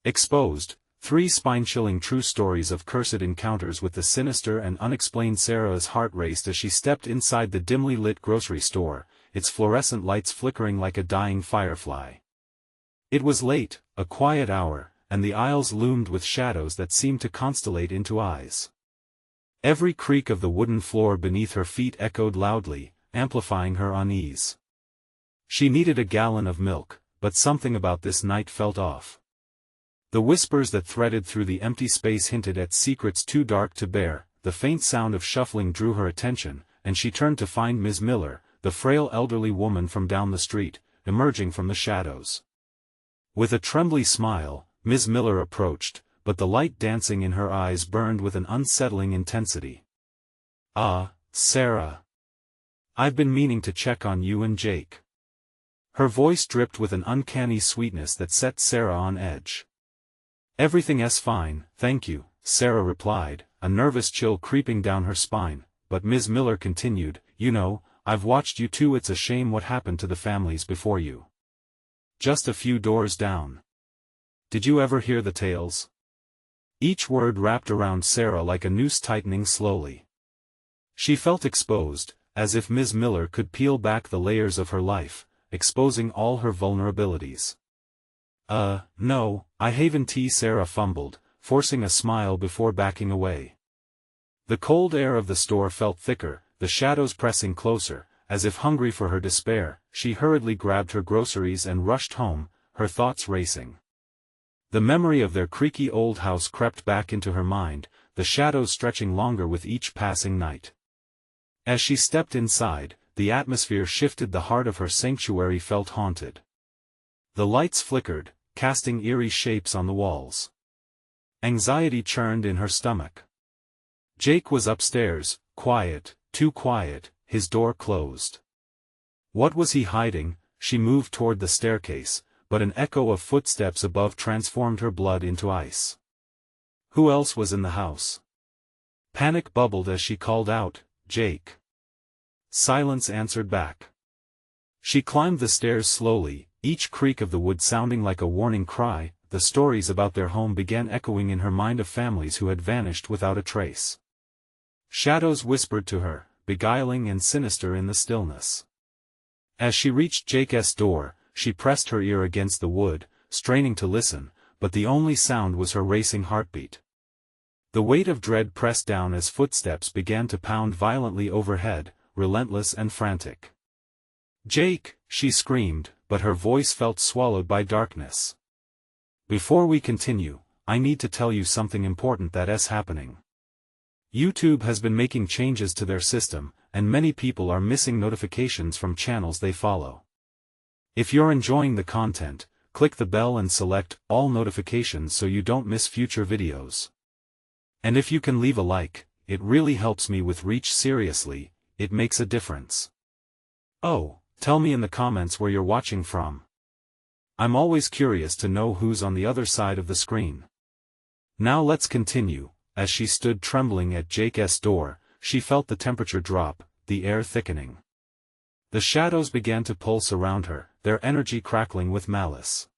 Exposed, 3 spine-chilling true stories of cursed encounters with the sinister and unexplained. Sarah's heart raced as she stepped inside the dimly lit grocery store, its fluorescent lights flickering like a dying firefly. It was late, a quiet hour, and the aisles loomed with shadows that seemed to constellate into eyes. Every creak of the wooden floor beneath her feet echoed loudly, amplifying her unease. She needed a gallon of milk, but something about this night felt off. The whispers that threaded through the empty space hinted at secrets too dark to bear. The faint sound of shuffling drew her attention, and she turned to find Ms. Miller, the frail elderly woman from down the street, emerging from the shadows. With a trembly smile, Ms. Miller approached, but the light dancing in her eyes burned with an unsettling intensity. "Ah, Sarah. I've been meaning to check on you and Jake." Her voice dripped with an uncanny sweetness that set Sarah on edge. "Everything's fine, thank you," Sarah replied, a nervous chill creeping down her spine, but Ms. Miller continued, "You know, I've watched you too. It's a shame what happened to the families before you. Just a few doors down. Did you ever hear the tales?" Each word wrapped around Sarah like a noose tightening slowly. She felt exposed, as if Ms. Miller could peel back the layers of her life, exposing all her vulnerabilities. No, I haven't," Sarah fumbled, forcing a smile before backing away. The cold air of the store felt thicker, the shadows pressing closer, as if hungry for her despair. She hurriedly grabbed her groceries and rushed home, her thoughts racing. The memory of their creaky old house crept back into her mind, the shadows stretching longer with each passing night. As she stepped inside, the atmosphere shifted. The heart of her sanctuary felt haunted. The lights flickered, casting eerie shapes on the walls. Anxiety churned in her stomach. Jake was upstairs, quiet, too quiet, his door closed. What was he hiding? She moved toward the staircase, but an echo of footsteps above transformed her blood into ice. Who else was in the house? Panic bubbled as she called out, "Jake." Silence answered back. She climbed the stairs slowly, each creak of the wood sounding like a warning cry. The stories about their home began echoing in her mind, of families who had vanished without a trace. Shadows whispered to her, beguiling and sinister in the stillness. As she reached Jake's door, she pressed her ear against the wood, straining to listen, but the only sound was her racing heartbeat. The weight of dread pressed down as footsteps began to pound violently overhead, relentless and frantic. "Jake," she screamed, but her voice felt swallowed by darkness. "Before we continue, I need to tell you something important that's happening. YouTube has been making changes to their system, and many people are missing notifications from channels they follow. If you're enjoying the content, click the bell and select all notifications so you don't miss future videos. And if you can leave a like, it really helps me with reach. Seriously, it makes a difference. Oh, tell me in the comments where you're watching from. I'm always curious to know who's on the other side of the screen. Now let's continue." As she stood trembling at Jake's door, she felt the temperature drop, the air thickening. The shadows began to pulse around her, their energy crackling with malice.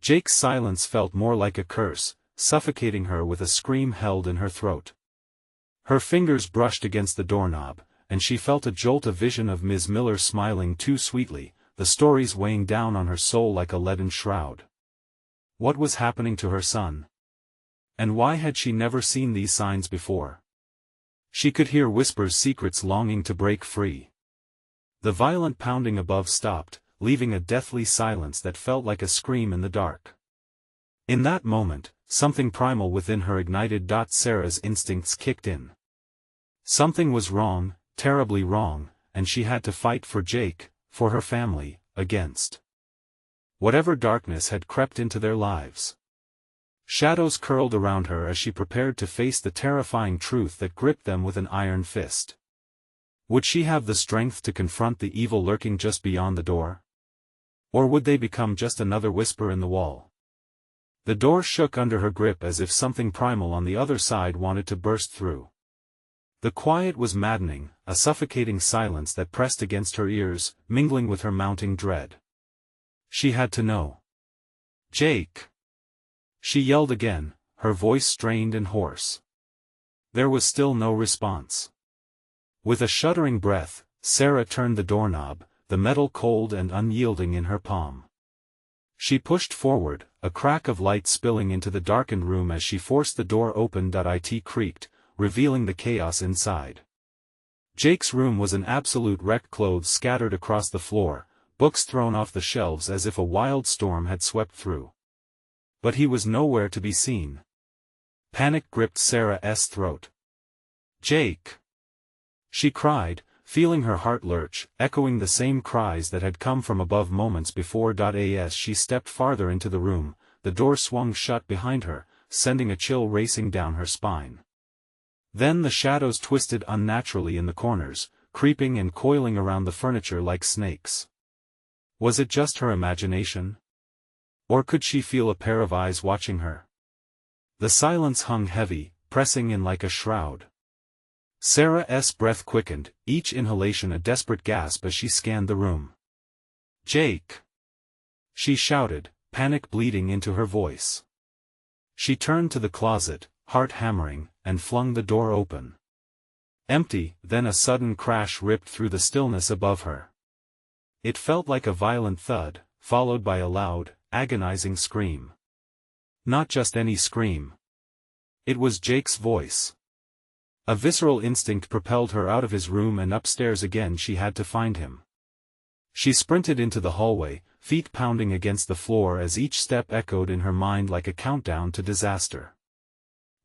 Jake's silence felt more like a curse, suffocating her with a scream held in her throat. Her fingers brushed against the doorknob, and she felt a jolt. A vision of Ms. Miller smiling too sweetly, the stories weighing down on her soul like a leaden shroud. What was happening to her son? And why had she never seen these signs before? She could hear whispers, secrets longing to break free. The violent pounding above stopped, leaving a deathly silence that felt like a scream in the dark. In that moment, something primal within her ignited. Sarah's instincts kicked in. Something was wrong, terribly wrong, and she had to fight for Jake, for her family, against whatever darkness had crept into their lives. Shadows curled around her as she prepared to face the terrifying truth that gripped them with an iron fist. Would she have the strength to confront the evil lurking just beyond the door? Or would they become just another whisper in the wall? The door shook under her grip as if something primal on the other side wanted to burst through. The quiet was maddening, a suffocating silence that pressed against her ears, mingling with her mounting dread. She had to know. "Jake!" She yelled again, her voice strained and hoarse. There was still no response. With a shuddering breath, Sarah turned the doorknob, the metal cold and unyielding in her palm. She pushed forward, a crack of light spilling into the darkened room as she forced the door open. It creaked, revealing the chaos inside. Jake's room was an absolute wreck, clothes scattered across the floor, books thrown off the shelves as if a wild storm had swept through. But he was nowhere to be seen. Panic gripped Sarah's throat. "Jake!" she cried, feeling her heart lurch, echoing the same cries that had come from above moments before. As she stepped farther into the room, the door swung shut behind her, sending a chill racing down her spine. Then the shadows twisted unnaturally in the corners, creeping and coiling around the furniture like snakes. Was it just her imagination? Or could she feel a pair of eyes watching her? The silence hung heavy, pressing in like a shroud. Sarah's breath quickened, each inhalation a desperate gasp as she scanned the room. "Jake!" she shouted, panic bleeding into her voice. She turned to the closet, heart hammering, and flung the door open. Empty. Then a sudden crash ripped through the stillness above her. It felt like a violent thud, followed by a loud, agonizing scream. Not just any scream. It was Jake's voice. A visceral instinct propelled her out of his room and upstairs again. She had to find him. She sprinted into the hallway, feet pounding against the floor as each step echoed in her mind like a countdown to disaster.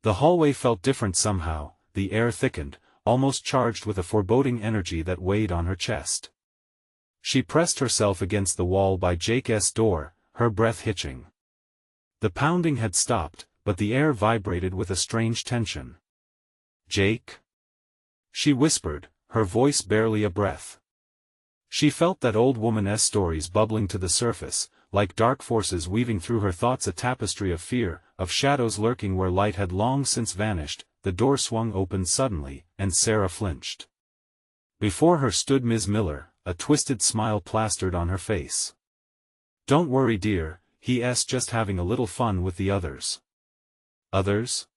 The hallway felt different somehow, the air thickened, almost charged with a foreboding energy that weighed on her chest. She pressed herself against the wall by Jake's door, her breath hitching. The pounding had stopped, but the air vibrated with a strange tension. "Jake?" she whispered, her voice barely a breath. She felt that old woman's stories bubbling to the surface, like dark forces weaving through her thoughts, a tapestry of fear, of shadows lurking where light had long since vanished. The door swung open suddenly, and Sarah flinched. Before her stood Ms. Miller, a twisted smile plastered on her face. "Don't worry, dear, he's just having a little fun with the others." "Others?"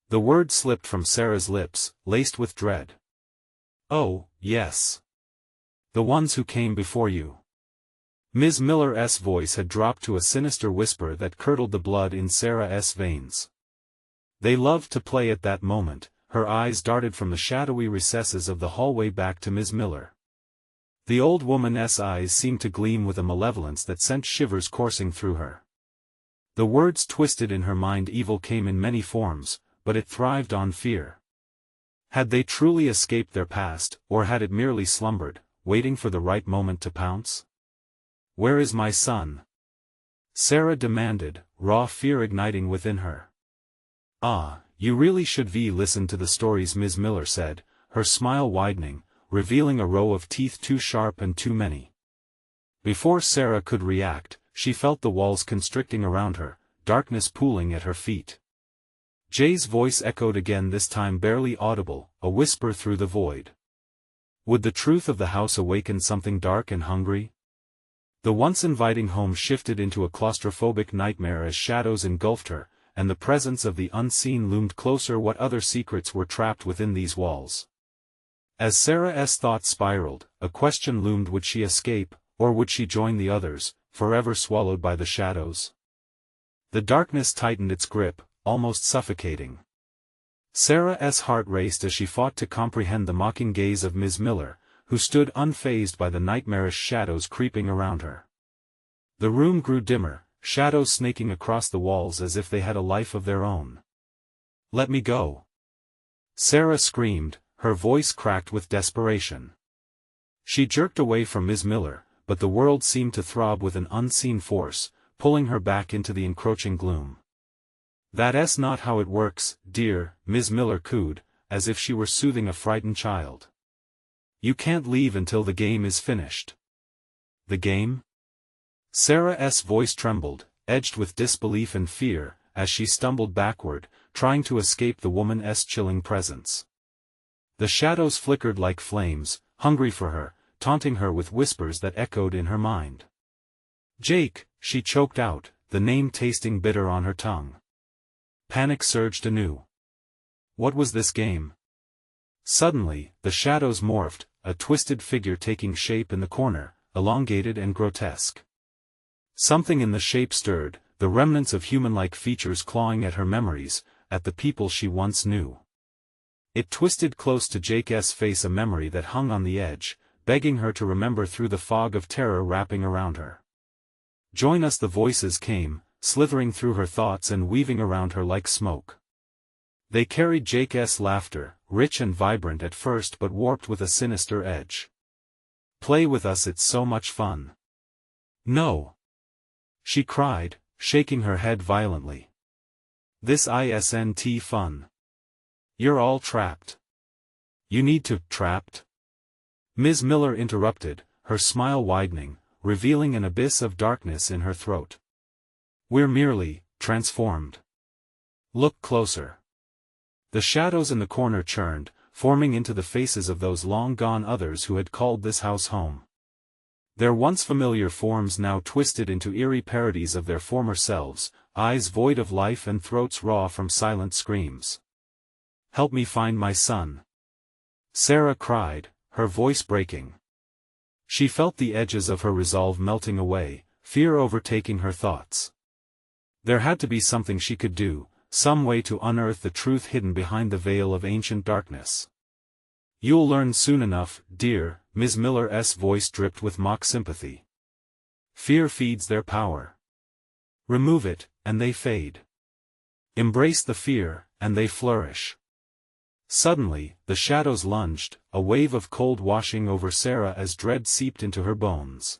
The word slipped from Sarah's lips, laced with dread. "Oh, yes. The ones who came before you." Ms. Miller's voice had dropped to a sinister whisper that curdled the blood in Sarah's veins. They loved to play at that moment. Her eyes darted from the shadowy recesses of the hallway back to Ms. Miller. The old woman's eyes seemed to gleam with a malevolence that sent shivers coursing through her. The words twisted in her mind. Evil came in many forms, but it thrived on fear. Had they truly escaped their past, or had it merely slumbered, waiting for the right moment to pounce? "Where is my son?" Sarah demanded, raw fear igniting within her. "Ah, you really should listen to the stories," Ms. Miller said, her smile widening, revealing a row of teeth too sharp and too many. Before Sarah could react, she felt the walls constricting around her, darkness pooling at her feet. Jay's voice echoed again, this time barely audible, a whisper through the void. Would the truth of the house awaken something dark and hungry? The once inviting home shifted into a claustrophobic nightmare as shadows engulfed her, and the presence of the unseen loomed closer. What other secrets were trapped within these walls? As Sarah's thoughts spiraled, a question loomed: would she escape, or would she join the others, forever swallowed by the shadows? The darkness tightened its grip, almost suffocating. Sarah's heart raced as she fought to comprehend the mocking gaze of Ms. Miller, who stood unfazed by the nightmarish shadows creeping around her. The room grew dimmer, shadows snaking across the walls as if they had a life of their own. "Let me go!" Sarah screamed, her voice cracked with desperation. She jerked away from Ms. Miller, but the world seemed to throb with an unseen force, pulling her back into the encroaching gloom. "That's not how it works, dear," Ms. Miller cooed, as if she were soothing a frightened child. "You can't leave until the game is finished." "The game?" Sarah's voice trembled, edged with disbelief and fear, as she stumbled backward, trying to escape the woman's chilling presence. The shadows flickered like flames, hungry for her, taunting her with whispers that echoed in her mind. "Jake," she choked out, the name tasting bitter on her tongue. Panic surged anew. What was this game? Suddenly, the shadows morphed, a twisted figure taking shape in the corner, elongated and grotesque. Something in the shape stirred, the remnants of human-like features clawing at her memories, at the people she once knew. It twisted close to Jake's face, a memory that hung on the edge, begging her to remember through the fog of terror wrapping around her. Join us, the voices came, slithering through her thoughts and weaving around her like smoke. They carried Jake's laughter, rich and vibrant at first but warped with a sinister edge. Play with us, it's so much fun. No! She cried, shaking her head violently. This isn't fun. You're all trapped. You need to, trapped? Ms. Miller interrupted, her smile widening, revealing an abyss of darkness in her throat. We're merely transformed. Look closer. The shadows in the corner churned, forming into the faces of those long-gone others who had called this house home. Their once familiar forms now twisted into eerie parodies of their former selves, eyes void of life and throats raw from silent screams. Help me find my son. Sarah cried, her voice breaking. She felt the edges of her resolve melting away, fear overtaking her thoughts. There had to be something she could do, some way to unearth the truth hidden behind the veil of ancient darkness. You'll learn soon enough, dear, Ms. Miller's voice dripped with mock sympathy. Fear feeds their power. Remove it, and they fade. Embrace the fear, and they flourish. Suddenly, the shadows lunged, a wave of cold washing over Sarah as dread seeped into her bones.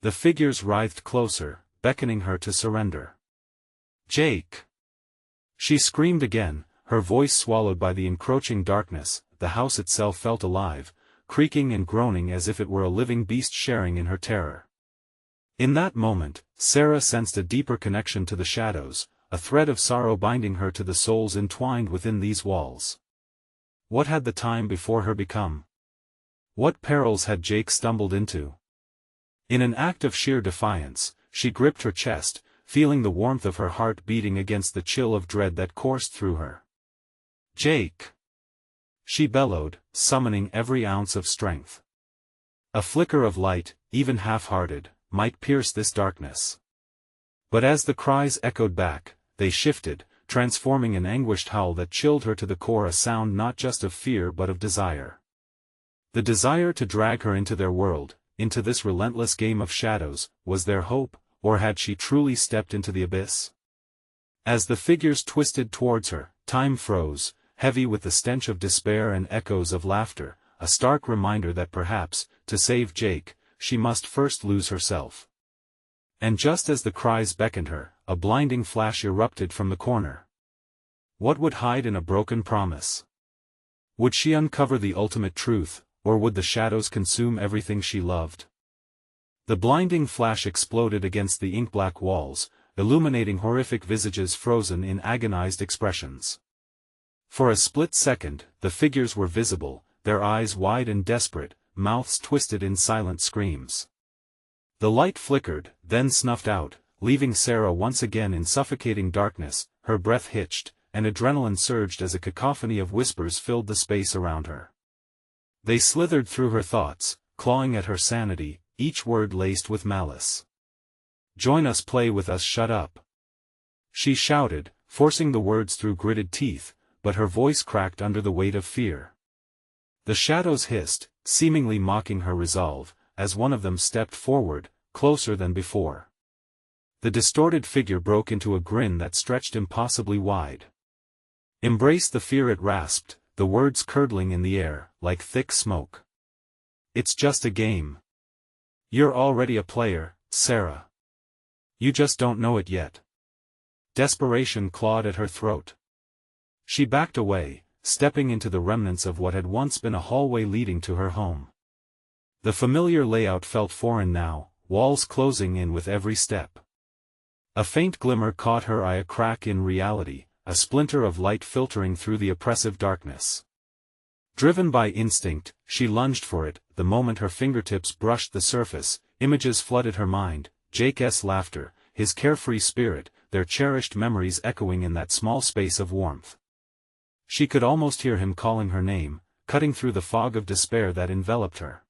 The figures writhed closer, beckoning her to surrender. Jake! She screamed again, her voice swallowed by the encroaching darkness. The house itself felt alive, creaking and groaning as if it were a living beast sharing in her terror. In that moment, Sarah sensed a deeper connection to the shadows, a thread of sorrow binding her to the souls entwined within these walls. What had the time before her become? What perils had Jake stumbled into? In an act of sheer defiance, she gripped her chest, feeling the warmth of her heart beating against the chill of dread that coursed through her. Jake! She bellowed, summoning every ounce of strength. A flicker of light, even half-hearted, might pierce this darkness. But as the cries echoed back, they shifted, transforming an anguished howl that chilled her to the core, a sound not just of fear but of desire. The desire to drag her into their world, into this relentless game of shadows. Was there hope, or had she truly stepped into the abyss? As the figures twisted towards her, time froze, heavy with the stench of despair and echoes of laughter, a stark reminder that perhaps, to save Jake, she must first lose herself. And just as the cries beckoned her, a blinding flash erupted from the corner. What would hide in a broken promise? Would she uncover the ultimate truth, or would the shadows consume everything she loved? The blinding flash exploded against the ink-black walls, illuminating horrific visages frozen in agonized expressions. For a split second, the figures were visible, their eyes wide and desperate, mouths twisted in silent screams. The light flickered, then snuffed out, leaving Sarah once again in suffocating darkness. Her breath hitched, and adrenaline surged as a cacophony of whispers filled the space around her. They slithered through her thoughts, clawing at her sanity, each word laced with malice. Join us, play with us, shut up. She shouted, forcing the words through gritted teeth, but her voice cracked under the weight of fear. The shadows hissed, seemingly mocking her resolve, as one of them stepped forward, closer than before. The distorted figure broke into a grin that stretched impossibly wide. Embrace the fear, it rasped, the words curdling in the air, like thick smoke. It's just a game. You're already a player, Sarah. You just don't know it yet. Desperation clawed at her throat. She backed away, stepping into the remnants of what had once been a hallway leading to her home. The familiar layout felt foreign now, walls closing in with every step. A faint glimmer caught her eye, a crack in reality, a splinter of light filtering through the oppressive darkness. Driven by instinct, she lunged for it. The moment her fingertips brushed the surface, images flooded her mind. Jake's laughter, his carefree spirit, their cherished memories echoing in that small space of warmth. She could almost hear him calling her name, cutting through the fog of despair that enveloped her.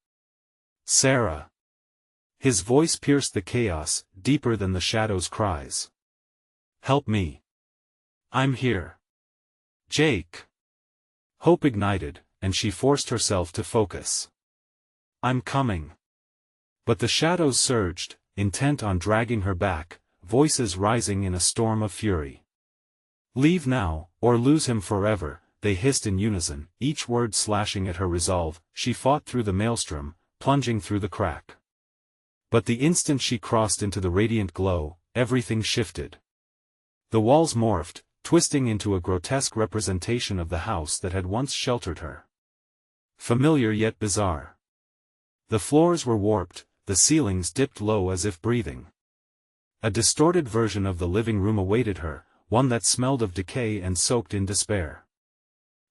Sarah. His voice pierced the chaos, deeper than the shadow's cries. Help me. I'm here. Jake. Hope ignited, and she forced herself to focus. I'm coming. But the shadows surged, intent on dragging her back, voices rising in a storm of fury. Leave now, or lose him forever, they hissed in unison, each word slashing at her resolve. She fought through the maelstrom, plunging through the crack. But the instant she crossed into the radiant glow, everything shifted. The walls morphed, twisting into a grotesque representation of the house that had once sheltered her. Familiar yet bizarre. The floors were warped, the ceilings dipped low as if breathing. A distorted version of the living room awaited her, one that smelled of decay and soaked in despair.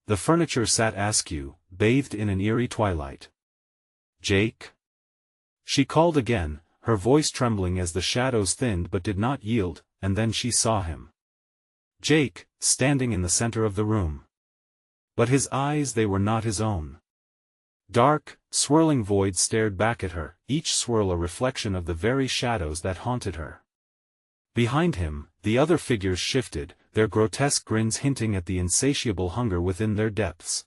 The furniture sat askew, bathed in an eerie twilight. Jake? She called again, her voice trembling as the shadows thinned but did not yield, and then she saw him. Jake, standing in the center of the room. But his eyes, they were not his own. Dark, swirling voids stared back at her, each swirl a reflection of the very shadows that haunted her. Behind him, the other figures shifted, their grotesque grins hinting at the insatiable hunger within their depths.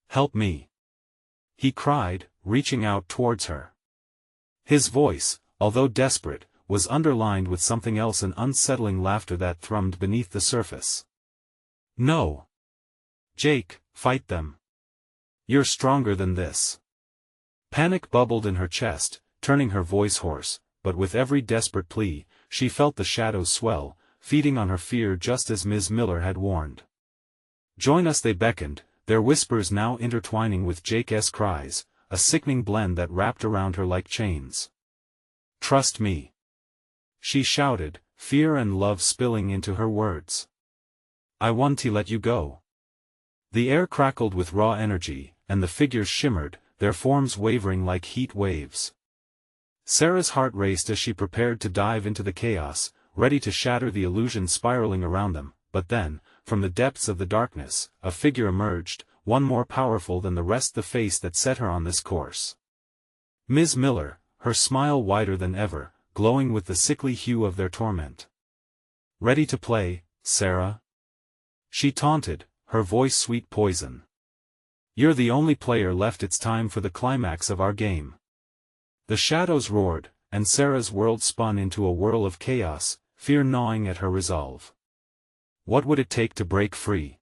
Help me! He cried, reaching out towards her. His voice, although desperate, was underlined with something else, an unsettling laughter that thrummed beneath the surface. No! Jake, fight them! You're stronger than this. Panic bubbled in her chest, turning her voice hoarse, but with every desperate plea, she felt the shadows swell, feeding on her fear just as Ms. Miller had warned. Join us, they beckoned, their whispers now intertwining with Jake's cries, a sickening blend that wrapped around her like chains. Trust me. She shouted, fear and love spilling into her words. I want to let you go. The air crackled with raw energy, and the figures shimmered, their forms wavering like heat waves. Sarah's heart raced as she prepared to dive into the chaos, ready to shatter the illusion spiraling around them, but then, from the depths of the darkness, a figure emerged, one more powerful than the rest, the face that set her on this course. Ms. Miller, her smile wider than ever, glowing with the sickly hue of their torment. Ready to play, Sarah? She taunted, her voice sweet poison. You're the only player left, it's time for the climax of our game. The shadows roared, and Sarah's world spun into a whirl of chaos, fear gnawing at her resolve. What would it take to break free?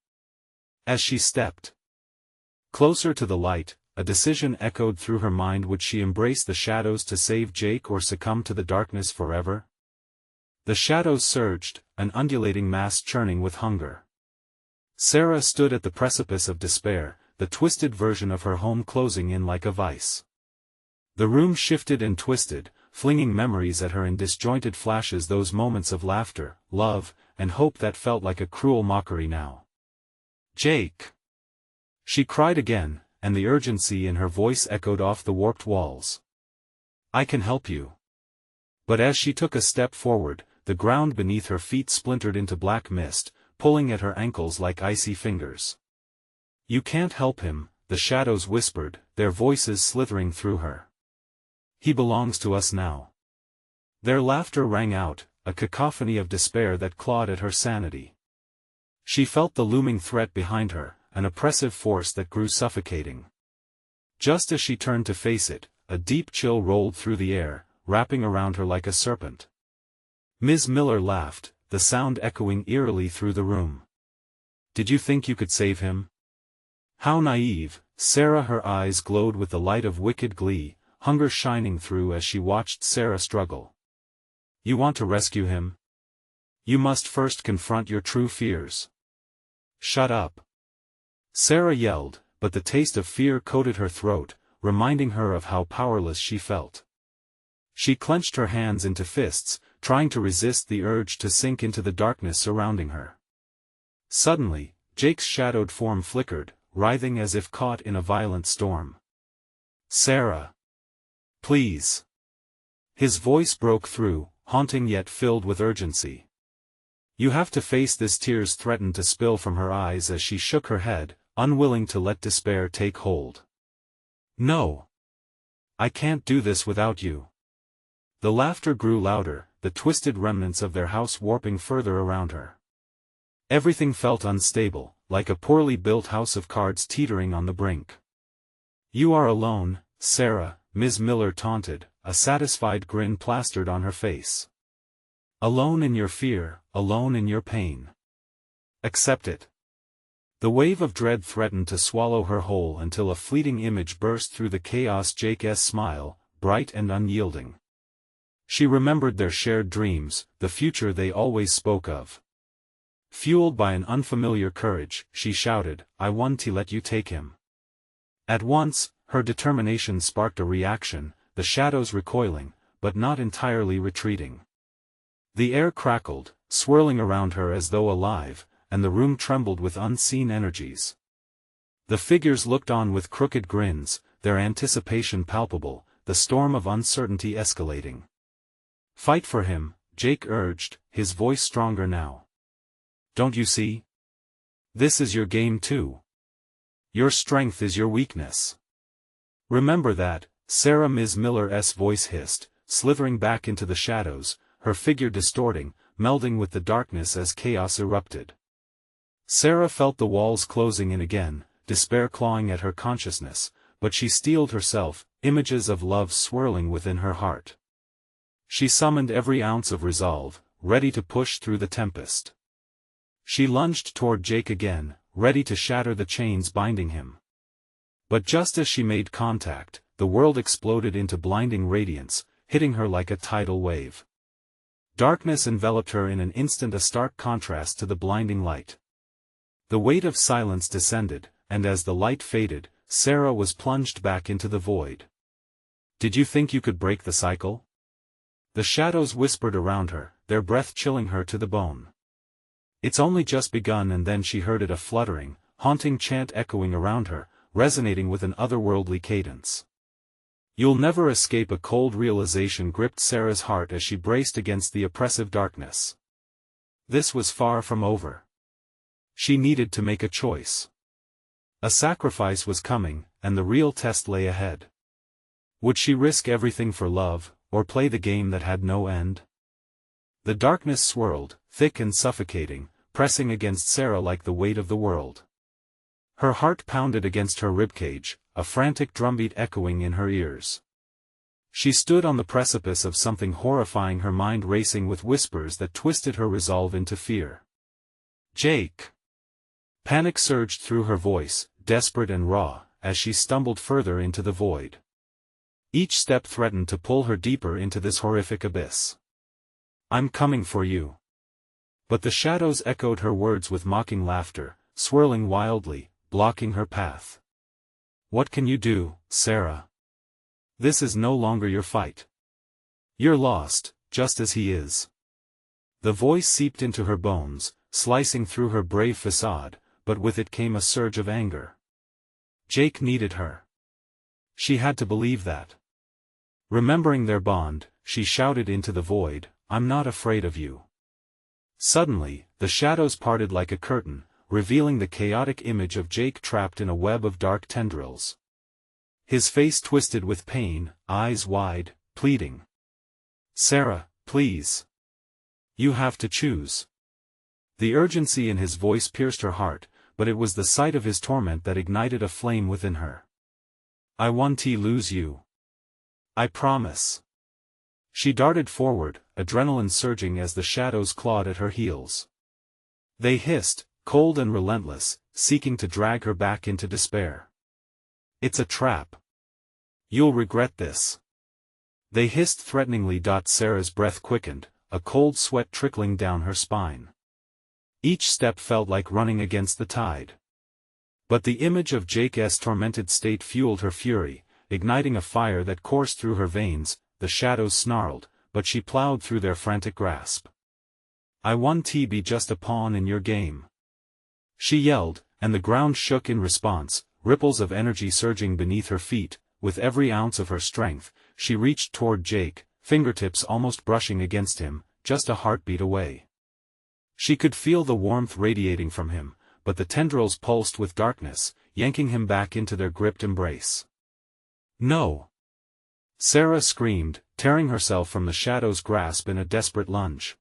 As she stepped closer to the light, a decision echoed through her mind. Would she embrace the shadows to save Jake or succumb to the darkness forever? The shadows surged, an undulating mass churning with hunger. Sarah stood at the precipice of despair, the twisted version of her home closing in like a vice. The room shifted and twisted, flinging memories at her in disjointed flashes, those moments of laughter, love, and hope that felt like a cruel mockery now. Jake! She cried again, and the urgency in her voice echoed off the warped walls. I can help you. But as she took a step forward, the ground beneath her feet splintered into black mist, pulling at her ankles like icy fingers. You can't help him, the shadows whispered, their voices slithering through her. He belongs to us now. Their laughter rang out, a cacophony of despair that clawed at her sanity. She felt the looming threat behind her, an oppressive force that grew suffocating. Just as she turned to face it, a deep chill rolled through the air, wrapping around her like a serpent. Ms. Miller laughed, the sound echoing eerily through the room. Did you think you could save him? How naive, Sarah. Her eyes glowed with the light of wicked glee, hunger shining through as she watched Sarah struggle. You want to rescue him? You must first confront your true fears. Shut up. Sarah yelled, but the taste of fear coated her throat, reminding her of how powerless she felt. She clenched her hands into fists, trying to resist the urge to sink into the darkness surrounding her. Suddenly, Jake's shadowed form flickered, writhing as if caught in a violent storm. Sarah! Please! His voice broke through, haunting yet filled with urgency. "You have to face this." Tears threatened to spill from her eyes as she shook her head, unwilling to let despair take hold. "No. I can't do this without you." The laughter grew louder, the twisted remnants of their house warping further around her. Everything felt unstable, like a poorly built house of cards teetering on the brink. "You are alone, Sarah," Ms. Miller taunted, a satisfied grin plastered on her face. "Alone in your fear, alone in your pain. Accept it." The wave of dread threatened to swallow her whole until a fleeting image burst through the chaos. Jake's smile, bright and unyielding. She remembered their shared dreams, the future they always spoke of. Fueled by an unfamiliar courage, she shouted, "I want to let you take him." At once, her determination sparked a reaction, the shadows recoiling, but not entirely retreating. The air crackled, swirling around her as though alive, and the room trembled with unseen energies. The figures looked on with crooked grins, their anticipation palpable, the storm of uncertainty escalating. "Fight for him," Jake urged, his voice stronger now. "Don't you see? This is your game too. Your strength is your weakness. Remember that." Sarah, Ms. Miller's voice hissed, slithering back into the shadows, her figure distorting, melding with the darkness as chaos erupted. Sarah felt the walls closing in again, despair clawing at her consciousness, but she steeled herself, images of love swirling within her heart. She summoned every ounce of resolve, ready to push through the tempest. She lunged toward Jake again, ready to shatter the chains binding him. But just as she made contact, the world exploded into blinding radiance, hitting her like a tidal wave. Darkness enveloped her in an instant, a stark contrast to the blinding light. The weight of silence descended, and as the light faded, Sarah was plunged back into the void. "Did you think you could break the cycle?" The shadows whispered around her, their breath chilling her to the bone. "It's only just begun." And then she heard it, a fluttering, haunting chant echoing around her, resonating with an otherworldly cadence. "You'll never escape." A cold realization gripped Sarah's heart as she braced against the oppressive darkness. This was far from over. She needed to make a choice. A sacrifice was coming, and the real test lay ahead. Would she risk everything for love, or play the game that had no end? The darkness swirled, thick and suffocating, pressing against Sarah like the weight of the world. Her heart pounded against her ribcage, a frantic drumbeat echoing in her ears. She stood on the precipice of something horrifying, her mind racing with whispers that twisted her resolve into fear. "Jake!" Panic surged through her voice, desperate and raw, as she stumbled further into the void. Each step threatened to pull her deeper into this horrific abyss. "I'm coming for you." But the shadows echoed her words with mocking laughter, swirling wildly, blocking her path. "What can you do, Sarah? This is no longer your fight. You're lost, just as he is." The voice seeped into her bones, slicing through her brave facade, but with it came a surge of anger. Jake needed her. She had to believe that. Remembering their bond, she shouted into the void, "I'm not afraid of you." Suddenly, the shadows parted like a curtain, revealing the chaotic image of Jake trapped in a web of dark tendrils. His face twisted with pain, eyes wide, pleading. "Sarah, please. You have to choose." The urgency in his voice pierced her heart, but it was the sight of his torment that ignited a flame within her. "I won't lose you. I promise." She darted forward, adrenaline surging as the shadows clawed at her heels. They hissed, cold and relentless, seeking to drag her back into despair. "It's a trap. You'll regret this." They hissed threateningly. Sarah's breath quickened, a cold sweat trickling down her spine. Each step felt like running against the tide. But the image of Jake's tormented state fueled her fury, igniting a fire that coursed through her veins. The shadows snarled, but she plowed through their frantic grasp. "I want to be just a pawn in your game," she yelled, and the ground shook in response, ripples of energy surging beneath her feet. With every ounce of her strength, she reached toward Jake, fingertips almost brushing against him, just a heartbeat away. She could feel the warmth radiating from him, but the tendrils pulsed with darkness, yanking him back into their gripped embrace. "No!" Sarah screamed, tearing herself from the shadow's grasp in a desperate lunge.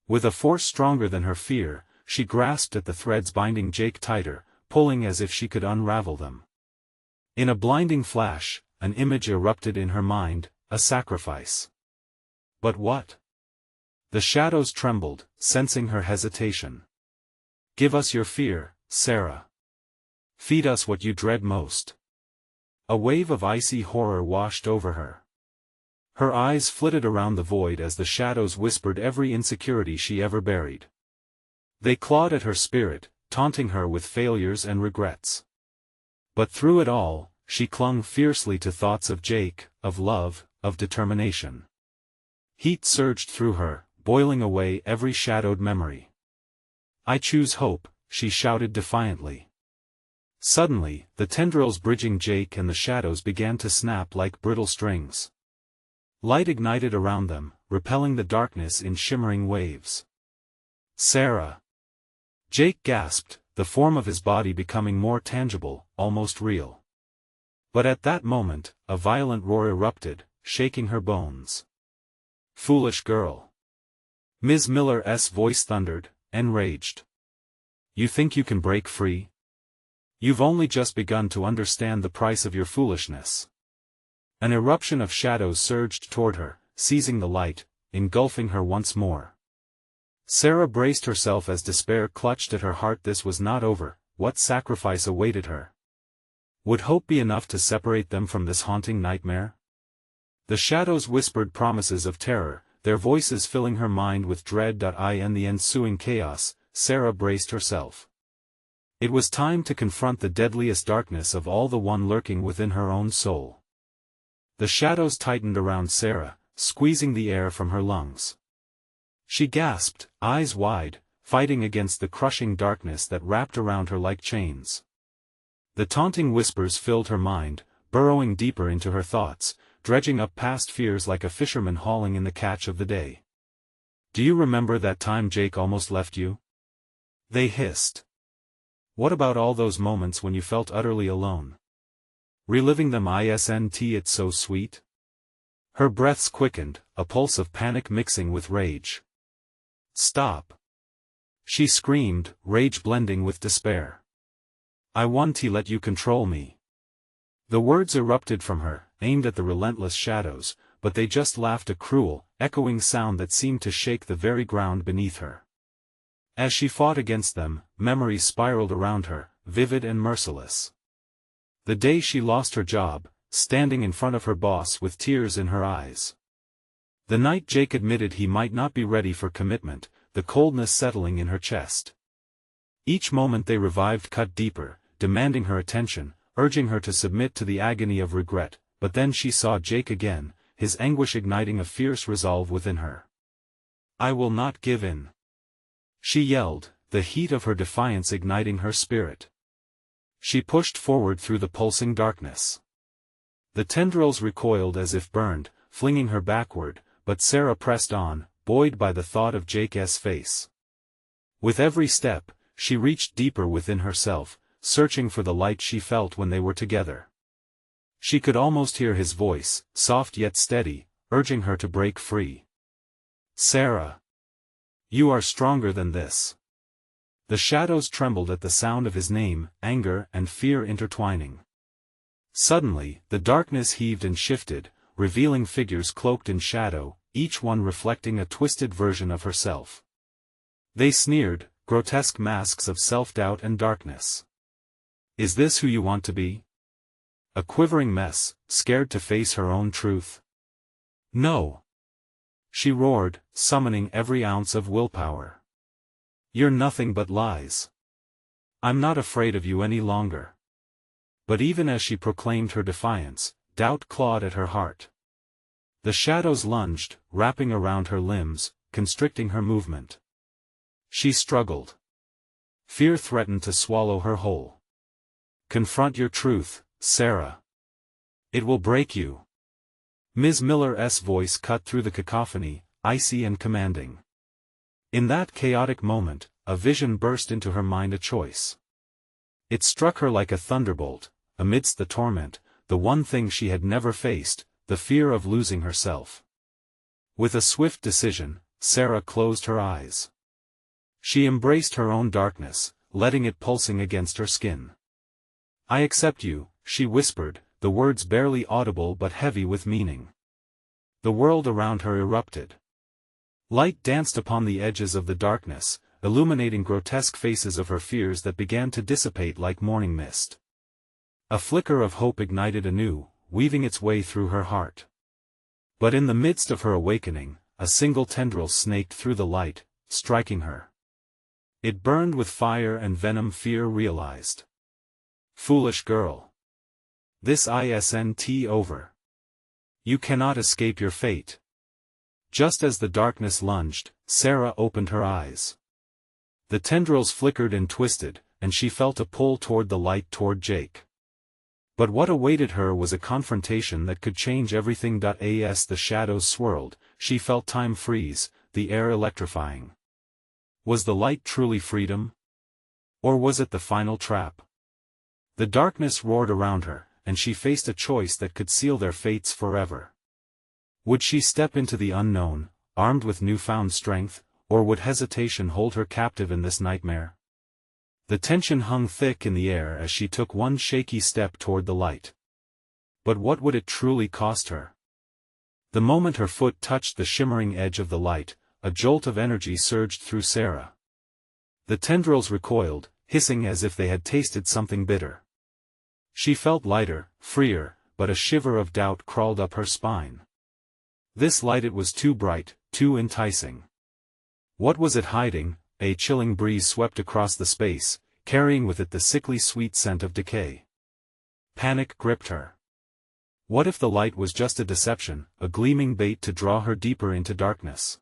With a force stronger than her fear, she grasped at the threads binding Jake tighter, pulling as if she could unravel them. In a blinding flash, an image erupted in her mind, a sacrifice. But what? The shadows trembled, sensing her hesitation. "Give us your fear, Sarah. Feed us what you dread most." A wave of icy horror washed over her. Her eyes flitted around the void as the shadows whispered every insecurity she ever buried. They clawed at her spirit, taunting her with failures and regrets. But through it all, she clung fiercely to thoughts of Jake, of love, of determination. Heat surged through her, boiling away every shadowed memory. "I choose hope," she shouted defiantly. Suddenly, the tendrils bridging Jake and the shadows began to snap like brittle strings. Light ignited around them, repelling the darkness in shimmering waves. "Sarah!" Jake gasped, the form of his body becoming more tangible, almost real. But at that moment, a violent roar erupted, shaking her bones. "Foolish girl!" Ms. Miller's voice thundered, enraged. "You think you can break free? You've only just begun to understand the price of your foolishness." An eruption of shadows surged toward her, seizing the light, engulfing her once more. Sarah braced herself as despair clutched at her heart. This was not over. What sacrifice awaited her? Would hope be enough to separate them from this haunting nightmare? The shadows whispered promises of terror, their voices filling her mind with dread. In the ensuing chaos, Sarah braced herself. It was time to confront the deadliest darkness of all, the one lurking within her own soul. The shadows tightened around Sarah, squeezing the air from her lungs. She gasped, eyes wide, fighting against the crushing darkness that wrapped around her like chains. The taunting whispers filled her mind, burrowing deeper into her thoughts, dredging up past fears like a fisherman hauling in the catch of the day. "Do you remember that time Jake almost left you?" they hissed. "What about all those moments when you felt utterly alone? Reliving them, isn't it so sweet?" Her breaths quickened, a pulse of panic mixing with rage. "Stop!" she screamed, rage blending with despair. "I want to let you control me." The words erupted from her, aimed at the relentless shadows, but they just laughed, a cruel, echoing sound that seemed to shake the very ground beneath her. As she fought against them, memories spiraled around her, vivid and merciless. The day she lost her job, standing in front of her boss with tears in her eyes. The night Jake admitted he might not be ready for commitment, the coldness settling in her chest. Each moment they revived cut deeper, demanding her attention, urging her to submit to the agony of regret, but then she saw Jake again, his anguish igniting a fierce resolve within her. "I will not give in," she yelled, the heat of her defiance igniting her spirit. She pushed forward through the pulsing darkness. The tendrils recoiled as if burned, flinging her backward, but Sarah pressed on, buoyed by the thought of Jake's face. With every step, she reached deeper within herself, searching for the light she felt when they were together. She could almost hear his voice, soft yet steady, urging her to break free. "Sarah! You are stronger than this." The shadows trembled at the sound of his name, anger and fear intertwining. Suddenly, the darkness heaved and shifted, revealing figures cloaked in shadow, each one reflecting a twisted version of herself. They sneered, grotesque masks of self-doubt and darkness. "Is this who you want to be? A quivering mess, scared to face her own truth?" "No!" she roared, summoning every ounce of willpower. "You're nothing but lies. I'm not afraid of you any longer." But even as she proclaimed her defiance, doubt clawed at her heart. The shadows lunged, wrapping around her limbs, constricting her movement. She struggled. Fear threatened to swallow her whole. "Confront your truth, Sarah. It will break you." Ms. Miller's voice cut through the cacophony, icy and commanding. In that chaotic moment, a vision burst into her mind, a choice. It struck her like a thunderbolt. Amidst the torment, the one thing she had never faced, the fear of losing herself. With a swift decision, Sarah closed her eyes. She embraced her own darkness, letting it pulsing against her skin. "I accept you," she whispered, the words barely audible but heavy with meaning. The world around her erupted. Light danced upon the edges of the darkness, illuminating grotesque faces of her fears that began to dissipate like morning mist. A flicker of hope ignited anew, weaving its way through her heart. But in the midst of her awakening, a single tendril snaked through the light, striking her. It burned with fire and venom. Fear realized. "Foolish girl. This isn't over. You cannot escape your fate." Just as the darkness lunged, Sarah opened her eyes. The tendrils flickered and twisted, and she felt a pull toward the light, toward Jake. But what awaited her was a confrontation that could change everything. As the shadows swirled, she felt time freeze, the air electrifying. Was the light truly freedom? Or was it the final trap? The darkness roared around her, and she faced a choice that could seal their fates forever. Would she step into the unknown, armed with newfound strength, or would hesitation hold her captive in this nightmare? The tension hung thick in the air as she took one shaky step toward the light. But what would it truly cost her? The moment her foot touched the shimmering edge of the light, a jolt of energy surged through Sarah. The tendrils recoiled, hissing as if they had tasted something bitter. She felt lighter, freer, but a shiver of doubt crawled up her spine. This light, it was too bright, too enticing. What was it hiding? A chilling breeze swept across the space, carrying with it the sickly sweet scent of decay. Panic gripped her. What if the light was just a deception, a gleaming bait to draw her deeper into darkness?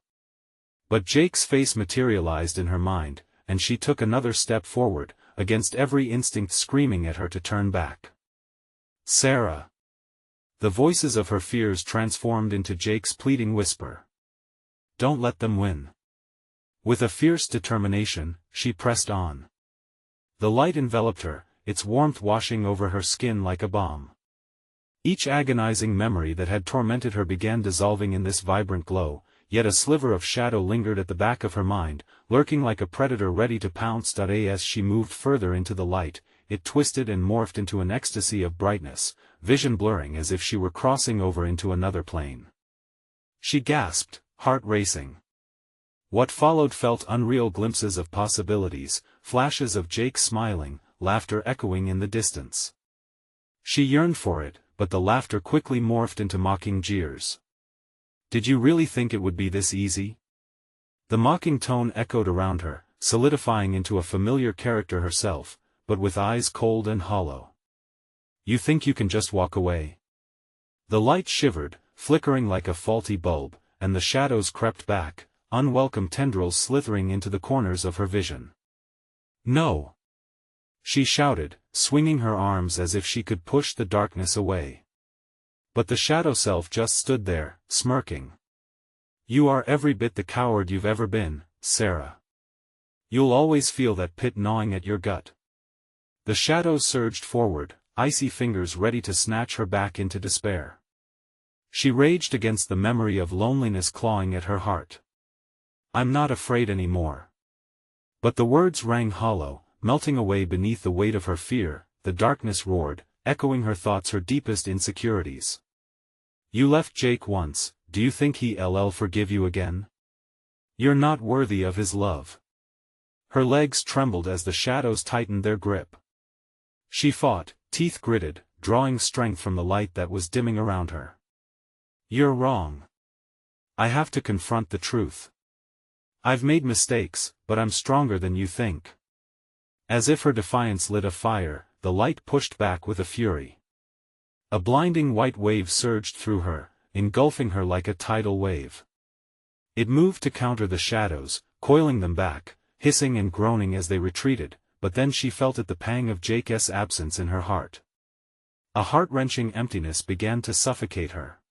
But Jake's face materialized in her mind, and she took another step forward, against every instinct screaming at her to turn back. "Sarah!" The voices of her fears transformed into Jake's pleading whisper. "Don't let them win." With a fierce determination, she pressed on. The light enveloped her, its warmth washing over her skin like a balm. Each agonizing memory that had tormented her began dissolving in this vibrant glow, yet a sliver of shadow lingered at the back of her mind, lurking like a predator ready to pounce. As she moved further into the light, it twisted and morphed into an ecstasy of brightness, vision blurring as if she were crossing over into another plane. She gasped, heart racing. What followed felt unreal, glimpses of possibilities, flashes of Jake smiling, laughter echoing in the distance. She yearned for it, but the laughter quickly morphed into mocking jeers. "Did you really think it would be this easy?" The mocking tone echoed around her, solidifying into a familiar character herself, but with eyes cold and hollow. "You think you can just walk away?" The light shivered, flickering like a faulty bulb, and the shadows crept back, unwelcome tendrils slithering into the corners of her vision. "No!" she shouted, swinging her arms as if she could push the darkness away. But the shadow self just stood there, smirking. "You are every bit the coward you've ever been, Sarah. You'll always feel that pit gnawing at your gut." The shadows surged forward, icy fingers ready to snatch her back into despair. She raged against the memory of loneliness clawing at her heart. "I'm not afraid anymore." But the words rang hollow, melting away beneath the weight of her fear. The darkness roared, echoing her thoughts, her deepest insecurities. "You left Jake once, do you think he'll forgive you again? You're not worthy of his love." Her legs trembled as the shadows tightened their grip. She fought, teeth gritted, drawing strength from the light that was dimming around her. "You're wrong. I have to confront the truth. I've made mistakes, but I'm stronger than you think." As if her defiance lit a fire, the light pushed back with a fury. A blinding white wave surged through her, engulfing her like a tidal wave. It moved to counter the shadows, coiling them back, hissing and groaning as they retreated, but then she felt the pang of Jake's absence in her heart. A heart-wrenching emptiness began to suffocate her.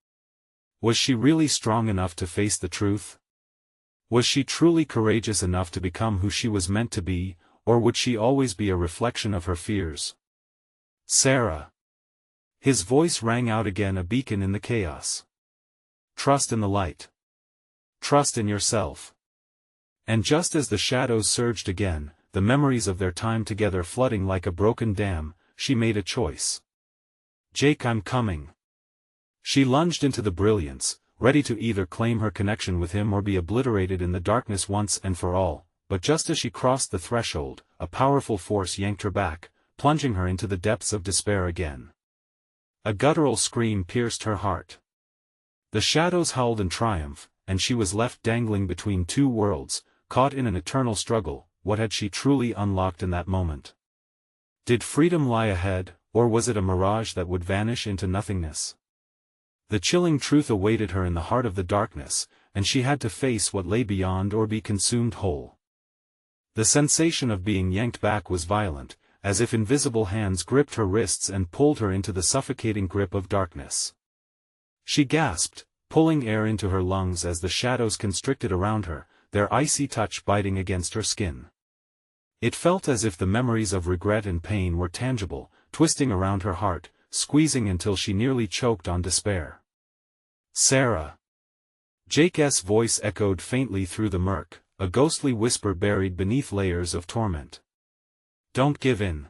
Was she really strong enough to face the truth? Was she truly courageous enough to become who she was meant to be, or would she always be a reflection of her fears? Sarah. His voice rang out again, a beacon in the chaos. Trust in the light. Trust in yourself. And just as the shadows surged again, the memories of their time together flooding like a broken dam, she made a choice. Jake, I'm coming. She lunged into the brilliance, ready to either claim her connection with him or be obliterated in the darkness once and for all, but just as she crossed the threshold, a powerful force yanked her back, plunging her into the depths of despair again. A guttural scream pierced her heart. The shadows howled in triumph, and she was left dangling between two worlds, caught in an eternal struggle. What had she truly unlocked in that moment? Did freedom lie ahead, or was it a mirage that would vanish into nothingness? The chilling truth awaited her in the heart of the darkness, and she had to face what lay beyond or be consumed whole. The sensation of being yanked back was violent, as if invisible hands gripped her wrists and pulled her into the suffocating grip of darkness. She gasped, pulling air into her lungs as the shadows constricted around her, their icy touch biting against her skin. It felt as if the memories of regret and pain were tangible, twisting around her heart, squeezing until she nearly choked on despair. Sarah. Jake's voice echoed faintly through the murk, a ghostly whisper buried beneath layers of torment. Don't give in.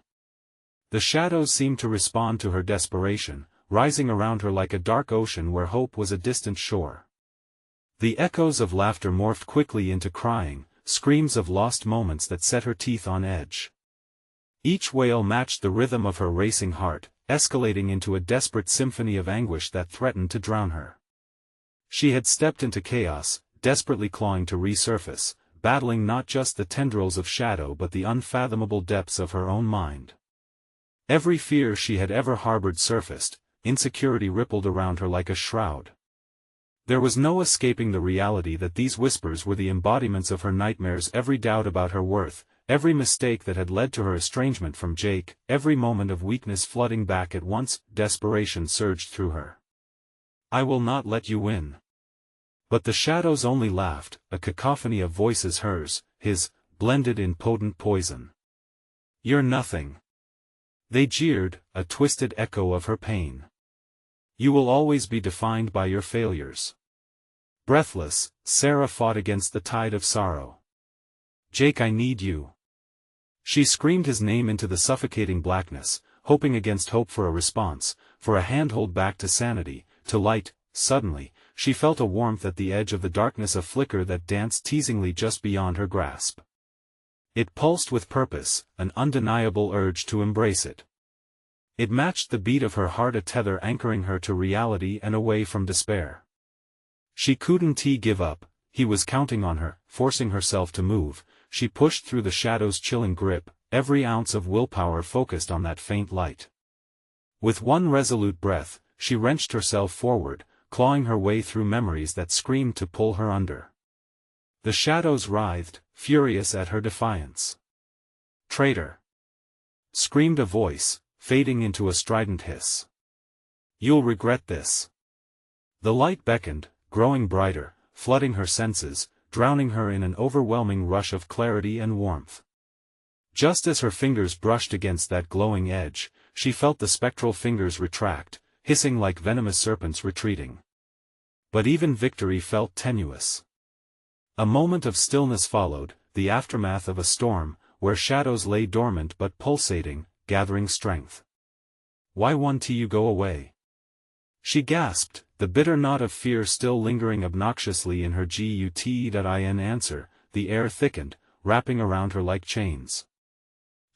The shadows seemed to respond to her desperation, rising around her like a dark ocean where hope was a distant shore. The echoes of laughter morphed quickly into crying, screams of lost moments that set her teeth on edge. Each wail matched the rhythm of her racing heart, escalating into a desperate symphony of anguish that threatened to drown her. She had stepped into chaos, desperately clawing to resurface, battling not just the tendrils of shadow but the unfathomable depths of her own mind. Every fear she had ever harbored surfaced, insecurity rippled around her like a shroud. There was no escaping the reality that these whispers were the embodiments of her nightmares, every doubt about her worth, every mistake that had led to her estrangement from Jake, every moment of weakness flooding back at once. Desperation surged through her. I will not let you win. But the shadows only laughed, a cacophony of voices, hers, his, blended in potent poison. You're nothing. They jeered, a twisted echo of her pain. You will always be defined by your failures. Breathless, Sarah fought against the tide of sorrow. Jake, I need you. She screamed his name into the suffocating blackness, hoping against hope for a response, for a handhold back to sanity, to light. Suddenly, she felt a warmth at the edge of the darkness, a flicker that danced teasingly just beyond her grasp. It pulsed with purpose, an undeniable urge to embrace it. It matched the beat of her heart, a tether anchoring her to reality and away from despair. She couldn't give up. He was counting on her. Forcing herself to move, she pushed through the shadow's chilling grip, every ounce of willpower focused on that faint light. With one resolute breath, she wrenched herself forward, clawing her way through memories that screamed to pull her under. The shadows writhed, furious at her defiance. Traitor! Screamed a voice, fading into a strident hiss. You'll regret this. The light beckoned, growing brighter, flooding her senses, drowning her in an overwhelming rush of clarity and warmth. Just as her fingers brushed against that glowing edge, she felt the spectral fingers retract, hissing like venomous serpents retreating. But even victory felt tenuous. A moment of stillness followed, the aftermath of a storm, where shadows lay dormant but pulsating, gathering strength. Why won't you go away? She gasped, the bitter knot of fear still lingering obnoxiously in her gut-in answer. The air thickened, wrapping around her like chains.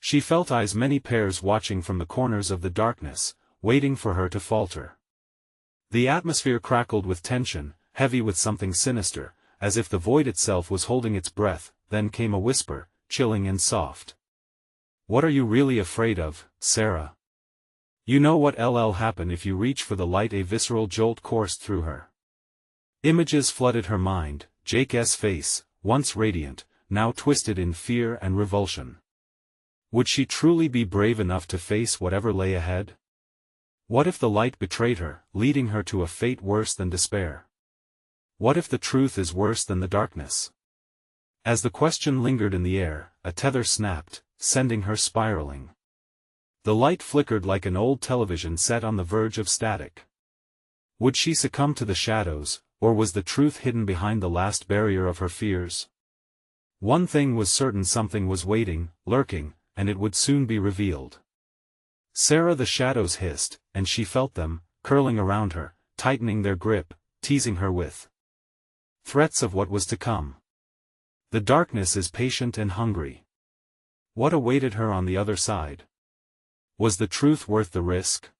She felt eyes, many pairs, watching from the corners of the darkness, waiting for her to falter. The atmosphere crackled with tension, heavy with something sinister, as if the void itself was holding its breath. Then came a whisper, chilling and soft. What are you really afraid of, Sarah? You know what'll happen if you reach for the light. A visceral jolt coursed through her. Images flooded her mind, Jake's face, once radiant, now twisted in fear and revulsion. Would she truly be brave enough to face whatever lay ahead? What if the light betrayed her, leading her to a fate worse than despair? What if the truth is worse than the darkness? As the question lingered in the air, a tether snapped, sending her spiraling. The light flickered like an old television set on the verge of static. Would she succumb to the shadows, or was the truth hidden behind the last barrier of her fears? One thing was certain: something was waiting, lurking, and it would soon be revealed. Sarah, the shadows hissed, and she felt them, curling around her, tightening their grip, teasing her with threats of what was to come. The darkness is patient and hungry. What awaited her on the other side? Was the truth worth the risk?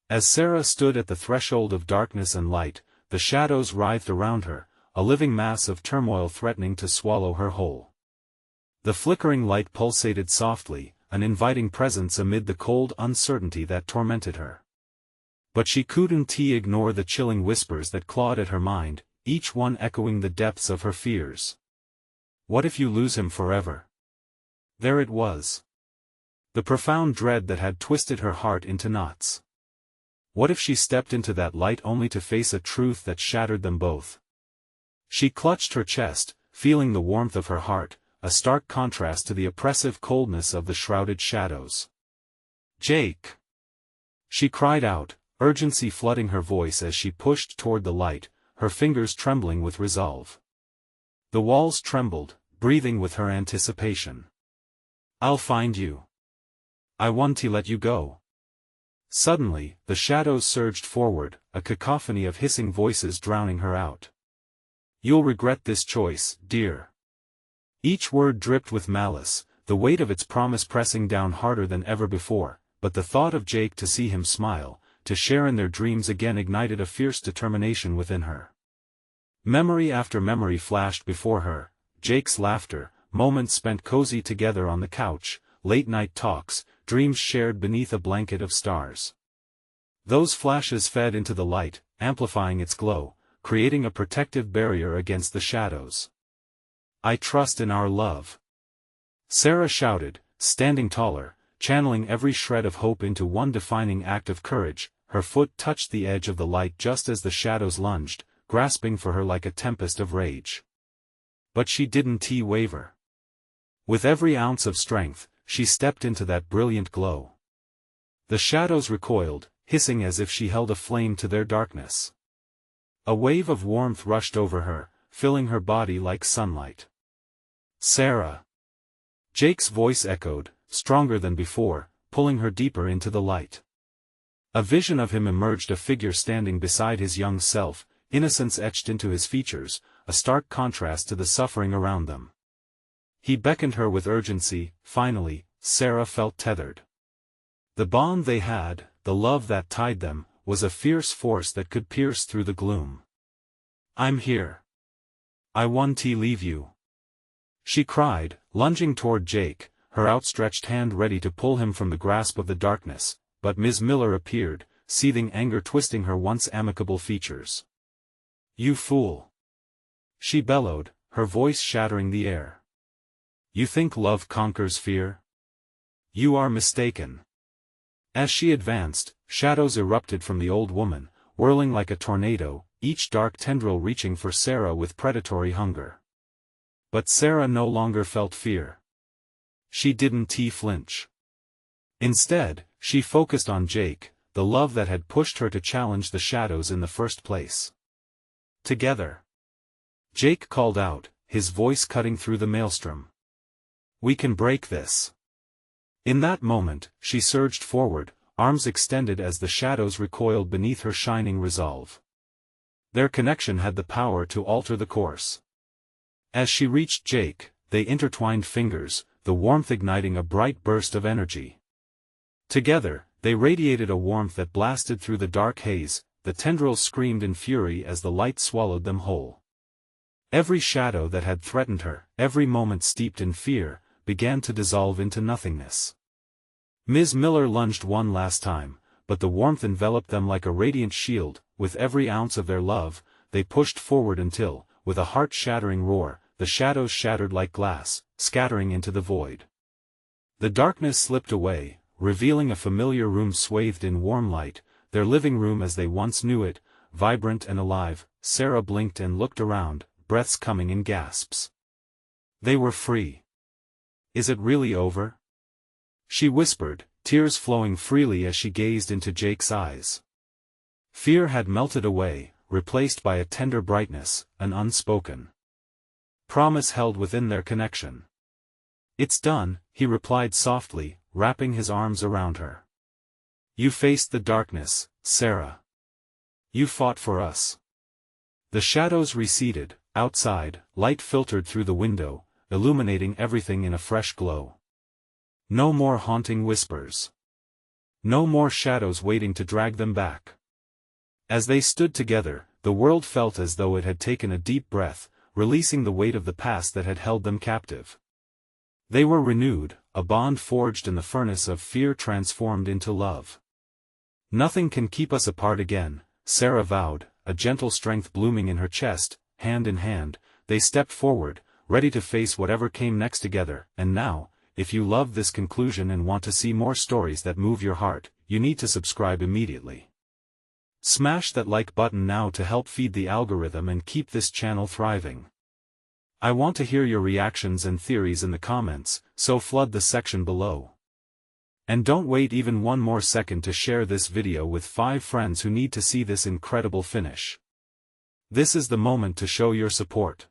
As Sarah stood at the threshold of darkness and light, the shadows writhed around her, a living mass of turmoil threatening to swallow her whole. The flickering light pulsated softly, an inviting presence amid the cold uncertainty that tormented her. But she couldn't ignore the chilling whispers that clawed at her mind, each one echoing the depths of her fears. What if you lose him forever? There it was. The profound dread that had twisted her heart into knots. What if she stepped into that light only to face a truth that shattered them both? She clutched her chest, feeling the warmth of her heart, a stark contrast to the oppressive coldness of the shrouded shadows. "Jake!" She cried out, urgency flooding her voice as she pushed toward the light, her fingers trembling with resolve. The walls trembled, breathing with her anticipation. "I'll find you. I want to let you go." Suddenly, the shadows surged forward, a cacophony of hissing voices drowning her out. "You'll regret this choice, dear." Each word dripped with malice, the weight of its promise pressing down harder than ever before, but the thought of Jake, to see him smile, to share in their dreams again, ignited a fierce determination within her. Memory after memory flashed before her: Jake's laughter, moments spent cozy together on the couch, late-night talks, dreams shared beneath a blanket of stars. Those flashes fed into the light, amplifying its glow, creating a protective barrier against the shadows. "I trust in our love," Sarah shouted, standing taller, channeling every shred of hope into one defining act of courage. Her foot touched the edge of the light just as the shadows lunged, grasping for her like a tempest of rage. But she didn't waver. With every ounce of strength, she stepped into that brilliant glow. The shadows recoiled, hissing as if she held a flame to their darkness. A wave of warmth rushed over her, filling her body like sunlight. "Sarah!" Jake's voice echoed, stronger than before, pulling her deeper into the light. A vision of him emerged, a figure standing beside his young self, innocence etched into his features, a stark contrast to the suffering around them. He beckoned her with urgency. Finally, Sarah felt tethered. The bond they had, the love that tied them, was a fierce force that could pierce through the gloom. "I'm here. I want to leave you," she cried, lunging toward Jake, her outstretched hand ready to pull him from the grasp of the darkness, but Ms. Miller appeared, seething anger twisting her once amicable features. "You fool!" she bellowed, her voice shattering the air. "You think love conquers fear? You are mistaken." As she advanced, shadows erupted from the old woman, whirling like a tornado, each dark tendril reaching for Sarah with predatory hunger. But Sarah no longer felt fear. She didn't flinch. Instead, she focused on Jake, the love that had pushed her to challenge the shadows in the first place. "Together," Jake called out, his voice cutting through the maelstrom. "We can break this." In that moment, she surged forward, arms extended as the shadows recoiled beneath her shining resolve. Their connection had the power to alter the course. As she reached Jake, they intertwined fingers, the warmth igniting a bright burst of energy. Together, they radiated a warmth that blasted through the dark haze. The tendrils screamed in fury as the light swallowed them whole. Every shadow that had threatened her, every moment steeped in fear, began to dissolve into nothingness. Ms. Miller lunged one last time, but the warmth enveloped them like a radiant shield. With every ounce of their love, they pushed forward until, with a heart-shattering roar, the shadows shattered like glass, scattering into the void. The darkness slipped away, revealing a familiar room swathed in warm light, their living room as they once knew it, vibrant and alive, Sarah blinked and looked around, breaths coming in gasps. They were free. Is it really over? She whispered, tears flowing freely as she gazed into Jake's eyes. Fear had melted away, replaced by a tender brightness, an unspoken promise held within their connection. It's done, he replied softly, wrapping his arms around her. You faced the darkness, Sarah. You fought for us. The shadows receded. Outside, light filtered through the window, illuminating everything in a fresh glow. No more haunting whispers. No more shadows waiting to drag them back. As they stood together, the world felt as though it had taken a deep breath, releasing the weight of the past that had held them captive. They were renewed, a bond forged in the furnace of fear transformed into love. Nothing can keep us apart again, Sarah vowed, a gentle strength blooming in her chest. Hand in hand, they stepped forward, ready to face whatever came next together. And now, if you love this conclusion and want to see more stories that move your heart, you need to subscribe immediately. Smash that like button now to help feed the algorithm and keep this channel thriving. I want to hear your reactions and theories in the comments, so flood the section below. And don't wait even one more second to share this video with 5 friends who need to see this incredible finish. This is the moment to show your support.